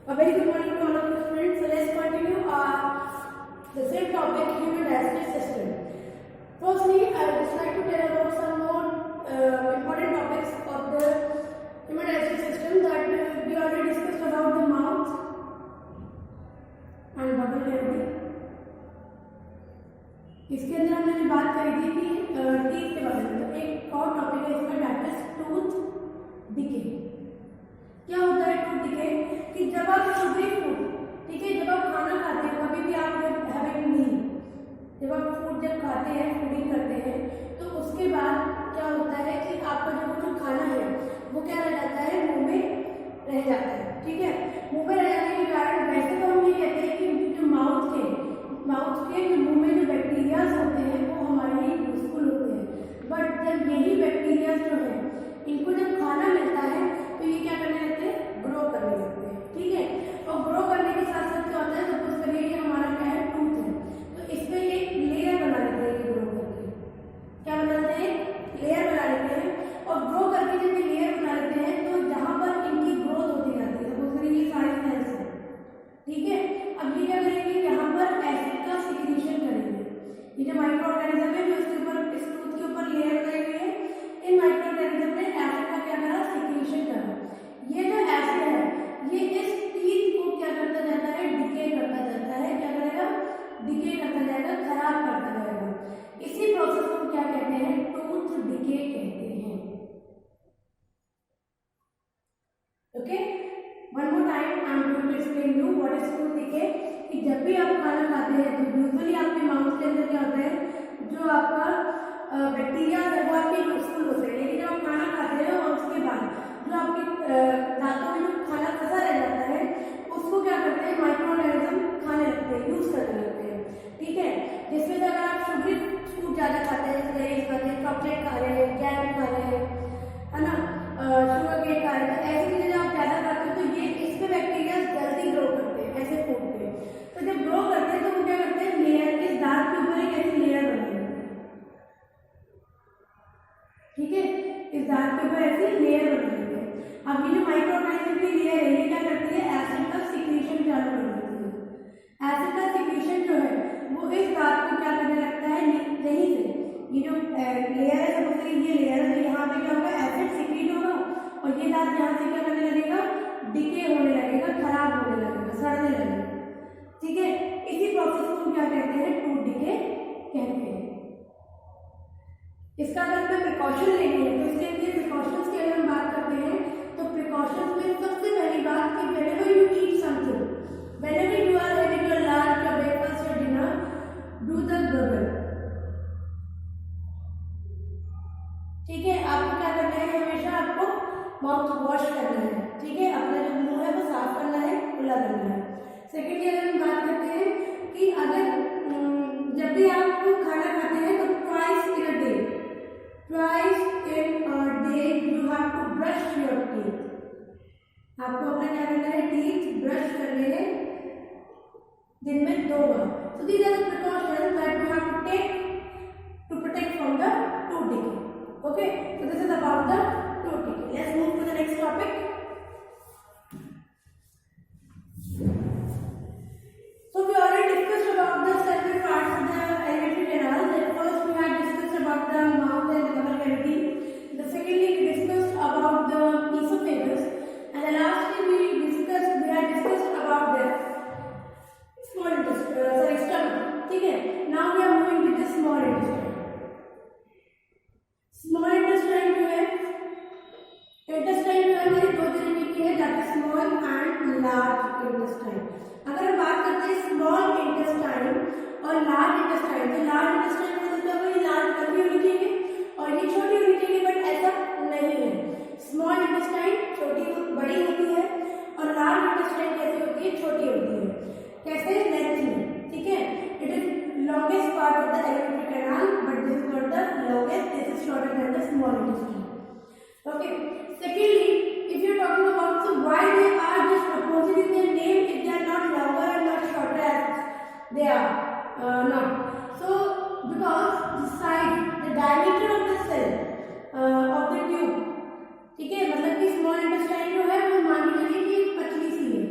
A very good morning to all of you students. So let's continue the same topic, human digestive system. Firstly, I would just like to tell about some more important topics of the human digestive system that we already discussed about the mouth and bubble cavity. इसके अंदर हमने बात करी थी कि teeth के बारे में, तो एक और टॉपिक है इसका, दैट इज टूथ डिके। क्या होता है टूथ डिके? कि जब आप शुगरी फूड, ठीक है, जब आप खाना खाते हैं, कभी भी आप हैविंग मील, जब आप फूड जब खाते हैं, फूडिंग करते हैं, तो उसके बाद क्या होता है कि आपका जो खाना है वो क्या रह जाता है, मुंह में रह जाता है। ठीक है, मुंह में रह जाने के कारण वैसे तो हम ये कहते हैं कि जो माउथ के मुंह में जो बैक्टीरियाज होते हैं वो हमारे लिए यूजफुल होते हैं, बट जब यही बैक्टीरियाज जो है इनको जब खाना मिलता है तो ये क्या करने लगते हैं, ग्रो करने लगते हैं। ठीक है, और ग्रो करने के साथ साथ क्या होता है, सपोज करिए कि हमारा क्या है, टूथ है, तो इसमें एक लेयर बना लेते हैं, ये ग्रो करके क्या बना लेते हैं, लेयर बना लेते हैं, और ग्रो करके जब ये लेयर बना लेते हैं तो जहां पर इनकी ग्रोथ होती जाती है, सपोज करिए ये सारी सेल्स है, ठीक है, अब ये क्या करेंगे, यहाँ पर एसिड का सिक्रीशन करेंगे। ये जो माइक्रो ऑर्गेनिज्म है जो इसके ऊपर, इस टूथ के ऊपर लेयर बनाई हुई है, इन माइक्रो ऑर्गेनिज्म ने एसिड का क्या करा, सिक्रीशन करा। ये जो एसिड है ये इस टीथ को क्या करता जाता है, डिके करता जाता है, क्या करेगा, डिके करता जाएगा, खराब करता जाएगा। इसी प्रोसेस को क्या कहते हैं, टूथ डिके कहते हैं। Okay, one more time I am going to explain you what is tooth decay. कि जब भी आप खाना खाते हैं तो यूजुअली आपके माउथ के अंदर क्या होता है, जो आपका बैक्टीरिया है वो आपके यूजफुल होते हैं, लेकिन जब आप खाना खाते हैं और उसके बाद जो आपके दांतों में जो खाना फंसा रह जाता है उसको क्या करते हैं, माइक्रो ऑर्गेनिज्म खाने लगते हैं, यूज करने लगते हैं। ठीक है, जिसमें से अगर आप शुगरी फूड ज्यादा खाते हैं, जैसे खाते हैं, चॉकलेट खा रहे हैं, जैम खा रहे हैं, है ना, शुगर केक खा रहे हैं, तो ऐसी चीजें आप ज्यादा खाते हैं तो ये इसमें बैक्टीरिया जल्दी ग्रो करते हैं ऐसे फूड पे। तो जब ग्रो करते हैं तो वो क्या करते हैं, लेयर, इस दांत के ऊपर एक ऐसी लेयर बनाते हैं। ठीक है, इस दांत के ऊपर ऐसी लेयर बनाते हैं। अब ये जो माइक्रो ऑर्गेनिज्म की लेयर है ये क्या करती है, एसिड का सिक्रीशन चालू कर देती है। एसिड का सिक्रीशन जो है वो इस दांत को क्या करने लगता है, यहीं से ये जो लेयर है, सपोज ये लेयर है, यहाँ पे क्या होगा, एसिड सिक्रीट होगा और ये दांत यहाँ से क्या करने लगेगा, डिके होने लगेगा, खराब होने लगेगा, सड़ने लगेगा। ठीक है, इसी प्रोसेस को हम क्या कहते हैं, टूथ डिके कहते हैं। इसका अगर हमें प्रिकॉशन लेनी है तो इसके लिए प्रिकॉशंस की अगर हम बात करते हैं तो प्रिकॉशंस में सबसे पहली बात कि whenever you eat something, whenever you are having your lunch, your breakfast, your dinner, do the gargle. ठीक है, आपको क्या करना है, हमेशा आपको माउथ वॉश करना है। ठीक है, अपना जो मुंह है वो साफ करना है, खुला करना है। सेकेंडली अगर हम बात करते हैं कि अगर जब भी आप खाना खाते हैं तो twice in a day you have to brush your teeth. आपको अपना क्या करना है, टीथ ब्रश करने हैं दिन में 2 बार। So these are the precautions that you have to take to protect from the tooth decay. Okay, so this is about the tooth decay. Let's move to the next topic. So we already discussed about the several parts of the alimentary canal. That first we had discussed about the mouth and the bubble cavity. The secondly we discussed about the esophagus, and the lastly we had discussed about the small intestine, stomach. ठीक है, now we are moving with the small intestine. Small intestine जो है, intestine जो है हमारी 2 तरीके की है, that is small and large intestine. अगर हम बात करते हैं स्मॉल इंटेस्टाइन और लार्ज इंटेस्टाइन, तो लार्ज इंटेस्टाइन का मतलब है लार्ज लंबी होनी चाहिए और ये छोटी होनी चाहिए, बट ऐसा नहीं है। स्मॉल इंटेस्टाइन छोटी बड़ी होती है और लार्ज इंटेस्टाइन कैसी होती है, छोटी होती है। कैसे, लेंथ में। ठीक है, it is longest part of the alimentary canal, but this is not the longest, this is shorter than the small intestine. Okay. Secondly, if you are talking about so why they are just opposite in their name if they are not longer and not shorter as they are not. So because the size, the diameter of the cell of the tube, ठीक है, मतलब कि small intestine जो है वो मान लीजिए कि पतली सी है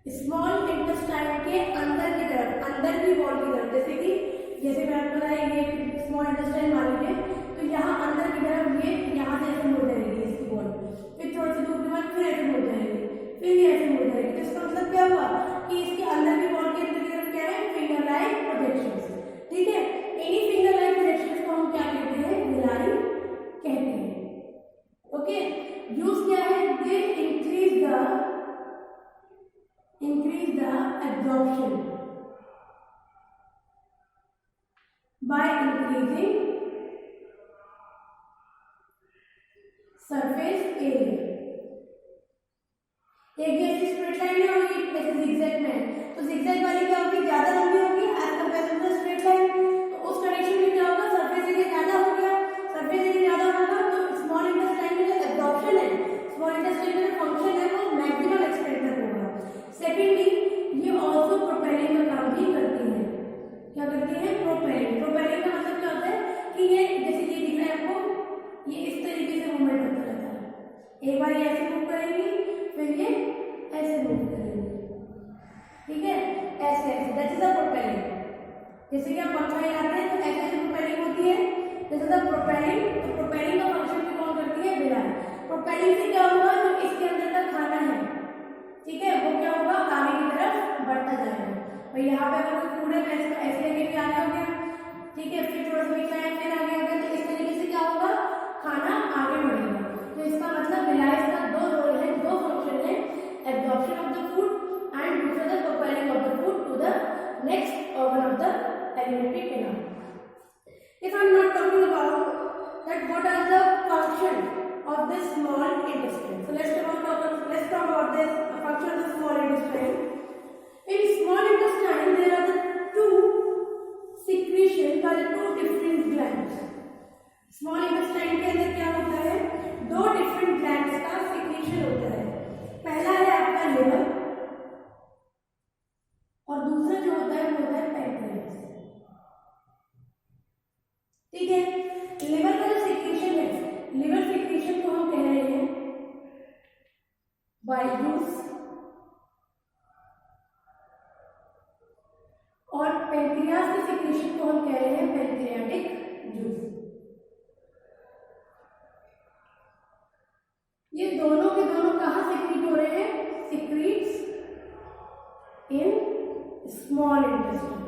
स्मॉल इंटेस्टाइन के अंदर की तरफ, अंदर की वॉल की तरफ, जैसे मैं आपको बताया ये स्मॉल इंटेस्टाइन मान लीजिए, तो यहाँ अंदर की तरफ ये यहाँ से ऐसे मुड़ जाएगी इसकी वॉल, फिर थोड़ी सी दूर के बाद फिर ऐसे मुड़ जाएगी, फिर ये ऐसे मुड़ जाएगी। तो इसका मतलब क्या हुआ कि इसके अंदर की वॉल के अंदर की तरफ क्या है, फिंगर लाइक प्रोजेक्शंस। ठीक है, इन्हीं फिंगर लाइक प्रोजेक्शंस को हम क्या कहते हैं, विलाई कहते हैं। ओके, यूज क्या है, they increase the absorption by increasing surface area। एक जैसी स्ट्रेट लाइन में होगी, जैसे जिगजैग में, तो जिगजैग वाली क्या होगी, ज्यादा लंबी होगी as compare to straight line. तो उस कंडीशन में क्या होगा, सरफेस एरिया ज्यादा हो गया, सरफेस एरिया ज्यादा होगा तो स्मॉल इंटेस्टाइन में जो एब्जॉर्प्शन है, स्मॉल इंटेस्टाइन में जो फंक्शन है वो मैक्सिमम एक्सटेंट तक होगा। सेकेंडली ये ऑल्सो प्रोपेलिंग का काम भी करती है। क्या करती है, प्रोपेलिंग। प्रोपेलिंग का मतलब क्या होता है कि ये जैसे ये दिख रहा है आपको, ये इस तरीके से मूवमेंट होता रहता है, एक बार ये ऐसे मूव करेंगी, फिर ये ऐसे मूव करेंगे। ठीक है, ऐसे ऐसे, दैट इज द प्रोपेलिंग। जैसे कि आप पंखा हिलाते हैं तो ऐसे ऐसे प्रोपेलिंग होती है, दैट इज द प्रोपेलिंग। तो प्रोपेलिंग का फंक्शन भी कौन करती है, विलाई। प्रोपेलिंग से क्या होगा, जो इसके अंदर का खाना है, ठीक है, वो क्या होगा, आगे की तरफ बढ़ता जाएगा। और यहाँ पे अगर कोई फूड है तो इसको ऐसे लेके भी आगे हो गया, ठीक है, फिर थोड़ा सा नीचे आया, फिर आगे हो गया, तो इस तरीके से क्या होगा, खाना आगे बढ़ेगा। तो इसका मतलब विलाई का दो रोल है, दो फंक्शन है, absorption of the food and दूसरा the propelling of the food to the next organ of the alimentary canal. If I am not talking about that what are the function of the small intestine, so let's talk about this function of the small intestine. In small intestine there are the two secretion by the two different glands. Small intestine के अंदर क्या होता है, दो different glands का secretion होता है। पहला है आपका लिवर और दूसरा जो होता है वो होता है पैंक्रियास। ठीक है, लिवर का जो secretion है, लिवर सिक्रीशन को हम कह रहे हैं बाइल जूस, और पैंक्रियास के सिक्रीशन को हम कह रहे हैं पैंक्रियाटिक जूस। ये दोनों के दोनों कहाँ सिक्रीट हो रहे हैं, सिक्रीट्स इन स्मॉल इंटेस्टाइन।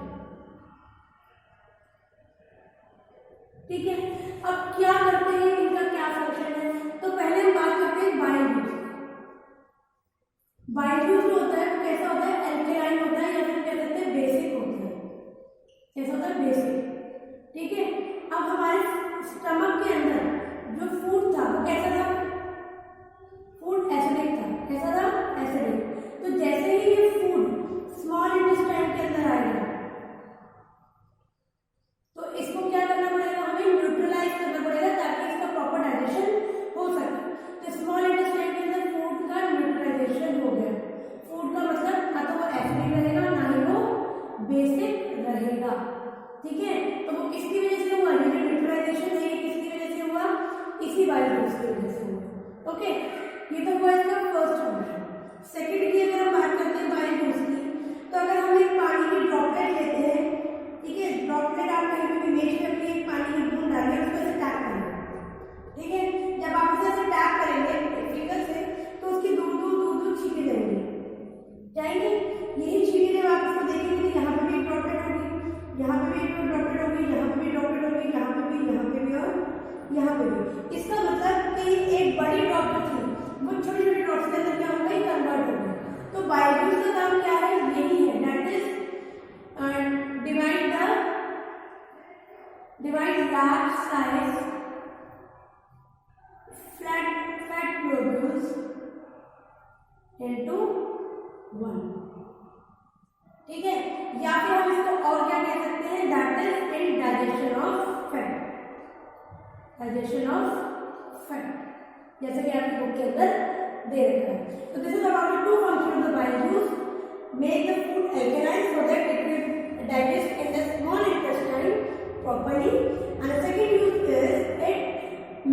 ठीक है, अब क्या करते हैं, इनका क्या फंक्शन है, तो पहले हम बात करते हैं बाइल जूस। बाइल जूस जो होता है वो कैसा होता है, एल्कलाइन होता है या फिर कह सकते हैं बेसिक होता है। कैसा होता है, बेसिक। ठीक है, अब हमारे स्टमक के अंदर जो फूड था वो कैसा था, फूड एसिडिक था। कैसा था, एसिडिक। तो जैसे ही ये फूड स्मॉल इंटेस्टाइन के अंदर आएगा तो इसको क्या करना पड़ेगा, हमें न्यूट्रलाइज करना पड़ेगा ताकि इसका प्रॉपर डाइजेशन हो सके। तो स्मॉल इंटेस्टाइन के अंदर फूड का न्यूट्रलाइजेशन हो गया। फूड का मतलब ना तो वो एसिडिक रहेगा ना ही वो बेसिक रहेगा। ठीक है, तो वो किसकी वजह से हुआ, ये न्यूट्रलाइजेशन है, किसकी वजह से हुआ, इसी बाइल जूस की वजह से हुआ। ओके, ये तो हुआ इसका फर्स्ट फंक्शन। सेकेंड की अगर हम बात करते हैं बाइल जूस की, तो अगर हम एक पानी की ड्रॉपलेट लेते हैं, ठीक है, ड्रॉपलेट आप कहीं पे भी वेस्ट करके एक पानी की बूंद डालिए, उसको ऐसे टैप करेंगे। ठीक है, जब आप उसे ऐसे टैप करेंगे फिंगर से तो उसकी दूर दूर छींटे जाएंगे। यही छींटे जब आप इसको देखेंगे तो यहाँ पे भी एक ड्रॉपलेट होगी, यहाँ पे भी एक ड्रॉपलेट होगी, यहाँ पे भी ड्रॉपलेट होगी, यहाँ पे भी और यहाँ पे भी। इसका मतलब कि एक बड़ी ड्रॉपलेट थी वो छोटी छोटी ड्रॉप्स के अंदर क्या हो गई, कन्वर्ट हो गई। तो बाइल जूस का काम क्या है, यही है, that is divide large size fat globules into one। ठीक है, या फिर हम इसको और क्या कह सकते हैं, that is in digestion of fat. Digestion of fat जैसे कि आपकी बुक के अंदर दे रखा है। तो this is about to function of the bile juice, make the food alkaline so that it will digest in the small intestine properly, and the second use is it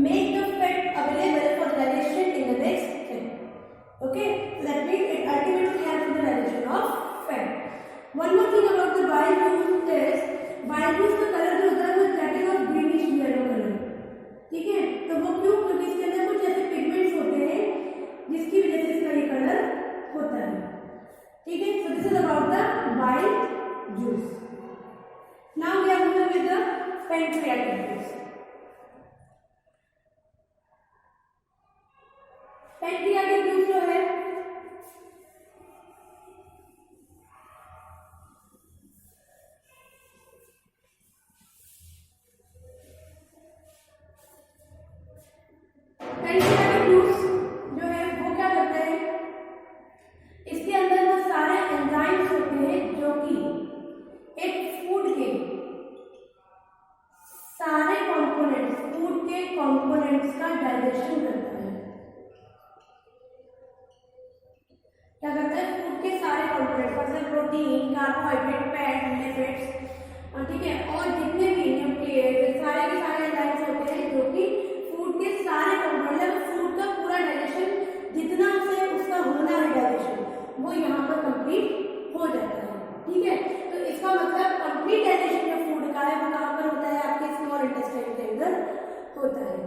make the fat available for the digestion in the next step. Okay, so that means it ultimately helps in the digestion pancreatic juice जो है pancreatic juice जो है वो क्या करता है, इसके अंदर वो सारे एंजाइम्स होते हैं जो कि एक फूड के सारे कंपोनेंट्स, फूड के कंपोनेंट्स का डाइजेशन करता है। क्या करता है, फूड के सारे कंपोनेंट्स मतलब प्रोटीन, कार्बोहाइड्रेट, फैट, लिपिड्स, ठीक है, और जितने भी न्यूक्लियस सारे के सारे एंजाइम्स होते हैं जो कि फूड के सारे कंपोनेंट, फूड का पूरा डाइजेशन जितना उसे उसका होना है डाइजेशन वो यहाँ पर कंप्लीट हो जाता है। ठीक है, तो इसका मतलब कंप्लीट डाइजेशन जो फूड का है वो कहाँ पर होता है, आपके स्मॉल इंटेस्टाइन के अंदर होता है।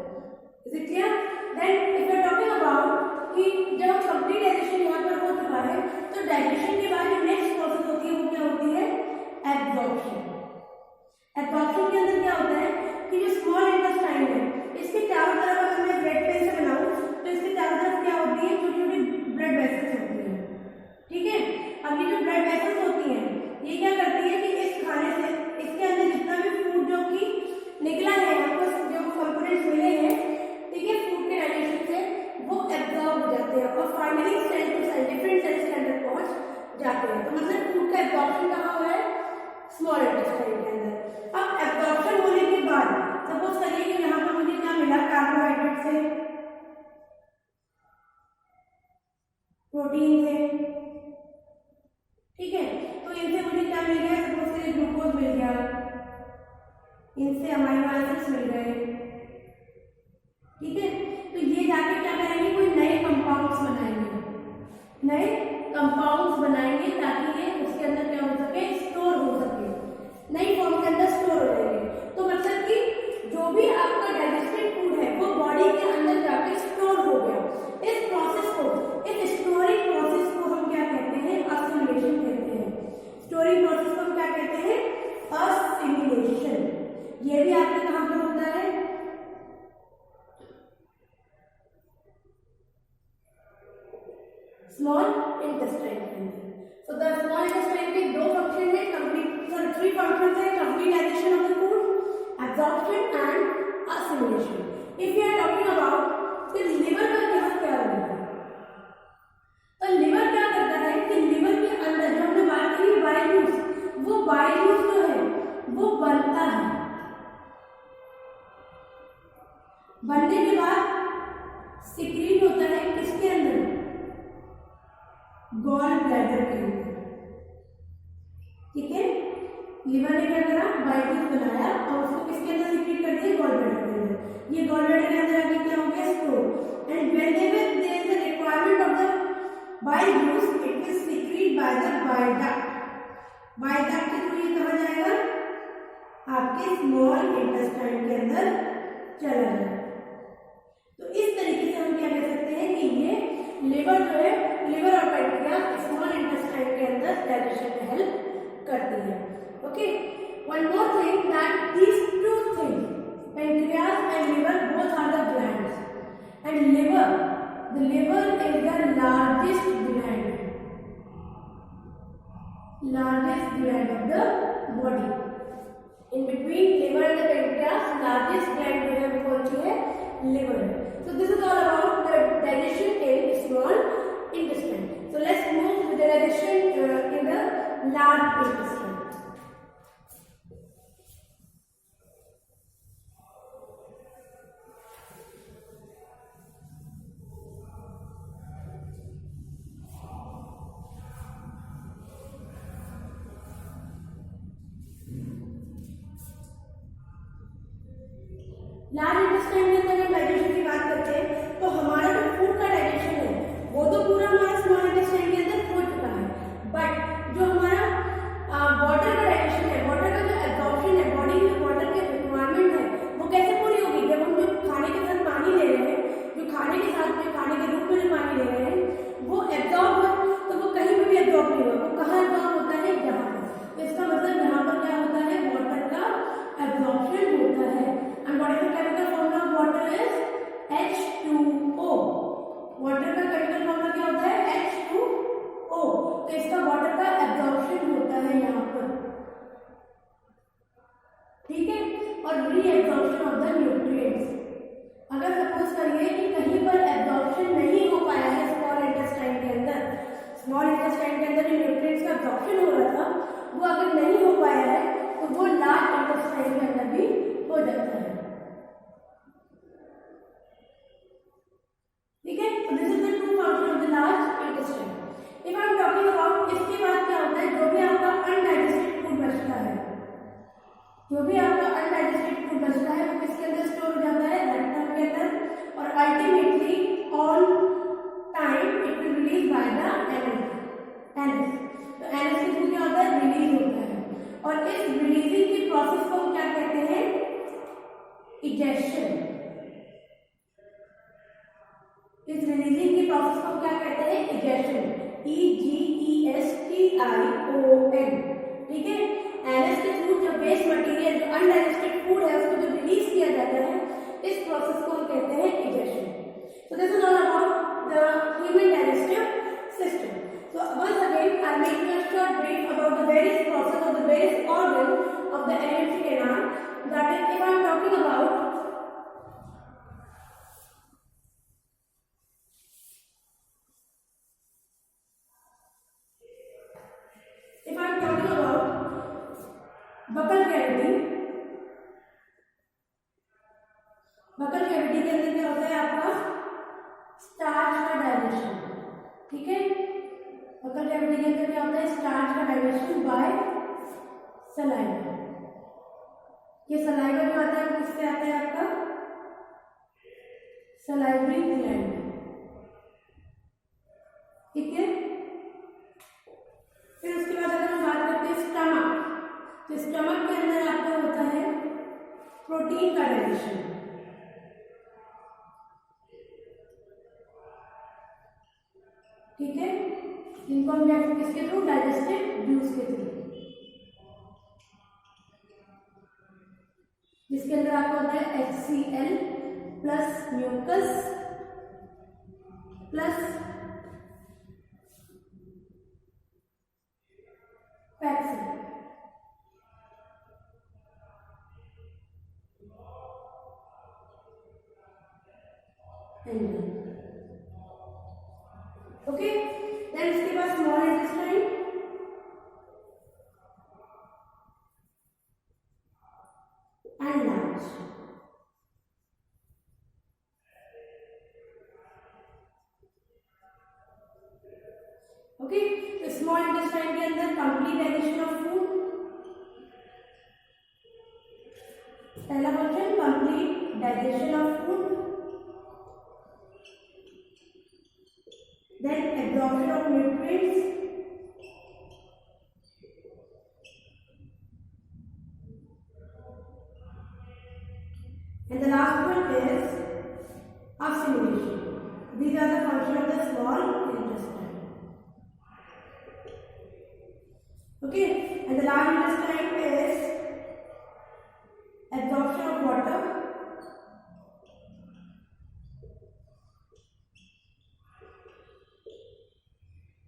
Is it clear? Then if you are talking about कि जब कंप्लीट डाइजेशन यहाँ पर हो चुका है तो डाइजेशन के बाद जो नेक्स्ट प्रोसेस होती है वो क्या होती है, एब्जॉर्प्शन। एब्जॉर्प्शन के अंदर क्या होता है कि जो स्मॉल इंटेस्टाइन है इसके चारों तरफ अगर मैं ब्लड पेन से बनाऊं तो इसके चारों तरफ क्या होती है, छोटी छोटी ब्लड वेसल्स होती है। ठीक है, अब ये जो ब्लड वेसल्स होती हैं ये क्या करती है कि इस खाने से इसके अंदर जितना भी फूड जो कि निकला है, आपको जो कंपोनेंट्स मिले हैं, ठीक है, फूड के डाइजेशन से वो एब्जॉर्ब हो जाते हैं और finally cell to cell different cells के अंदर पहुंच जाते हैं। तो मतलब फूड का एब्जॉर्प्शन कहाँ हुआ है, स्मॉल इंटेस्टाइन के अंदर। अब एब्जॉर्प्शन होने के बाद सपोज करिए कि यहाँ पर मुझे क्या मिला, कार्बोहाइड्रेट से, प्रोटीन से, ठीक है, तो इनसे मुझे क्या मिल गया, सपोज करिए ग्लूकोज मिल गया, इनसे अमाइनो एसिड्स मिल गए। ठीक है, तो ये जाके क्या करेंगे, कोई नए कंपाउंड्स बनाएंगे, नए कंपाउंड्स बनाएंगे ताकि ये उसके अंदर क्या हो सके, स्टोर हो सके, नई फॉर्म के अंदर स्टोर हो जाएंगे। तो मतलब कि जो भी आपका डाइजेस्टेड फूड है वो बॉडी के अंदर जाके स्टोर हो गया। इस प्रोसेस को, इस स्टोरिंग प्रोसेस को हम क्या कहते हैं, असिमिलेशन कहते हैं। स्टोरिंग प्रोसेस को हम क्या कहते हैं, असिमिलेशन। ये भी आपके कहां पर होता है, स्मॉल इंटेस्टाइन के अंदर। सो द स्मॉल इंटेस्टाइन के दो फंक्शन है, कंप्लीट, सॉरी थ्री फंक्शंस है, complete digestion of the food, absorption and assimilation. If you are talking about the liver का यहाँ क्या होगा, तो लिवर क्या करता है कि लिवर के अंदर जो हमने बात की बाइल जूस, वो बाइल जूस जो है वो बनता है, बनने के बाद सिक्रीट होता है किसके अंदर, गॉल ब्लैडर के अंदर। ठीक है, लिवर ने क्या करा, बाइल जूस बनाया और उसको किसके अंदर सिक्रीट कर दिया, गॉल ब्लैडर के अंदर। ये गॉल ब्लैडर के अंदर आगे क्या हो गया, store, and whenever there is a requirement of the bile juice it will secrete by the bile duct। bile duct के थ्रू ये कहाँ जाएगा, आपके स्मॉल इंटेस्टाइन के अंदर चला जाएगा। तो इस तरीके से हम क्या कह सकते हैं कि ये लिवर जो है, लिवर और पैंक्रियास स्मॉल इंटेस्टाइन के अंदर डाइजेशन में हेल्प करती है। Okay, one more thing that these two things, pancreas and liver both are the glands and liver, the liver is the largest gland of the body। in between liver and the pancreas largest gland जो है वो कौन सी है, liver है। so this is all about the digestion in small intestine। so let's move to the digestion in the large intestine। Large intestine के अंदर digestion की बात करते हैं तो हमारा जो फूड का डाइजेशन है वो तो पूरा हमारा स्मॉल इंटेस्टाइन के अंदर हो चुका है, बट जो हमारा वाटर का डाइजेशन है, वाटर का जो एब्जॉर्प्शन है, बॉडी में वाटर की रिक्वायरमेंट है वो कैसे पूरी होगी, जब हम जो खाने के साथ पानी ले रहे हैं, जो खाने के साथ में खाने के रूप में जो पानी ले रहे हैं वो एब्जॉर्ब हो, तो वो कहीं पर भी एब्जॉर्ब नहीं होगा, वो कहाँ एब्जॉर्ब होता है, यहाँ पर। तो इसका मतलब यहाँ पर क्या होता है, वाटर का एब्जॉर्प्शन होता है। And what is the chemical formula of water? Water का केमिकल फॉर्मूला क्या होता है H2O। तो इसका वाटर का एब्जॉर्प्शन होता है यहाँ पर, ठीक है, और रीएब्जॉर्प्शन ऑफ द न्यूट्रिएंट्स। अगर सपोज करिए कि कहीं पर एब्जॉर्प्शन नहीं हो पाया है स्मॉल इंटेस्टाइन के अंदर, स्मॉल इंटेस्टाइन के अंदर जो न्यूट्रिएंट्स का एब्जॉर्प्शन हो रहा था वो अगर नहीं हो पाया है तो वो लार्ज इंटेस्टाइन के अंदर भी हो जाता है, ठीक है। तो this is the two function of the large intestine. If I am talking about, इसके बाद क्या होता है, जो भी आपका अनडाइजेस्टेड फूड बचता है, जो भी आपका अनडाइजेस्टेड फूड बचता है वो किसके अंदर स्टोर हो जाता है, रेक्टम के अंदर, और ultimately on time it will release by the NS. तो एनएस के थ्रू क्या होता है, रिलीज होता है, और इस रिलीजिंग की प्रोसेस को हम क्या कहते हैं, इजेशन। इस रिलीजिंग की प्रोसेस को हम क्या कहते हैं, इजेशन, EGESTION, ठीक है। एनएस के थ्रू जो वेस्ट मटेरियल, जो अनडाइजेस्टेड फूड है उसको जो रिलीज किया जाता है, इस प्रोसेस को हम कहते हैं egestion. So this is all about the human digestive system. So once again, I'll make you a short brief about the various process of the various organ of the alimentary canal. That is, if I am talking about buccal cavity, buccal cavity के अंदर क्या होता है आपका, starch का digestion, ठीक है। Buccal cavity के अंदर क्या होता है, स्टार्च का डाइजेशन बाय सलाइवा। ये सलाइवा जो आता है वो किससे आता है आपका, सलाइवरी ग्लैंड, ठीक है। फिर उसके बाद अगर हम बात करते हैं स्टमक, तो स्टमक के अंदर आपका होता है प्रोटीन का डाइजेशन, ठीक है। इनको हम किसके थ्रू, डाइजेस्टिव जूस के थ्रू, जिसके अंदर आपको होता है HCl plus mucus plus pepsin, okay. Then इसके बाद small intestine, and large, okay. तो स्मॉल इंटेस्टाइन के अंदर कंप्लीट डाइजेशन ऑफ फूड, पहला function complete digestion of food, then absorption of nutrients, and the last one is assimilation. These are the function of the small intestine, okay. And the large intestine is absorption of water,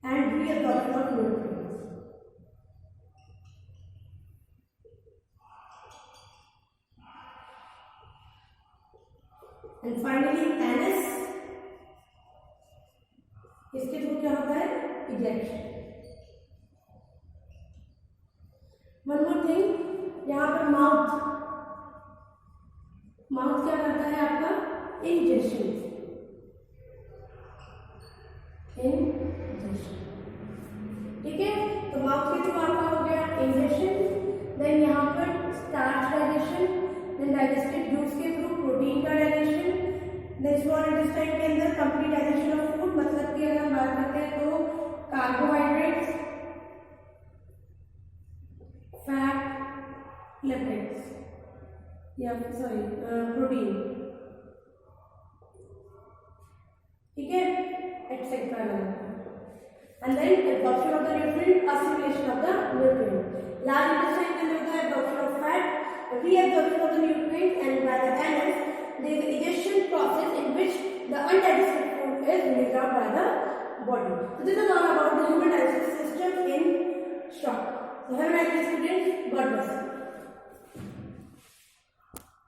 and reabsorption of nutrients. And finally anus, इसके through क्या होता है, ejection. One more thing, यहाँ पर mouth, mouth क्या करता है आपका, इंजेक्शन, ठीक है। तो माउथ के थ्रू आपका हो गया इंजेक्शन, देन यहाँ पर starch digestion, then digestive juice के थ्रू प्रोटीन का डाइजेशन, देन स्मॉल इंटेस्टाइन के अंदर कंप्लीट डाइजेशन ऑफ फूड, मतलब कि अगर हम बात करते हैं तो कार्बोहाइड्रेट्स, फैट, लिपिड्स, या सॉरी प्रोटीन, ठीक है, etcetera. And then absorption of the nutrient, assimilation of the nutrient. Large intestine के अंदर होता है absorption of fat, reabsorption of the nutrient, and by the anus there is a digestion process in which the undigested food is released. So this is all about the human digestive system in short. So have a nice day, students. God bless you.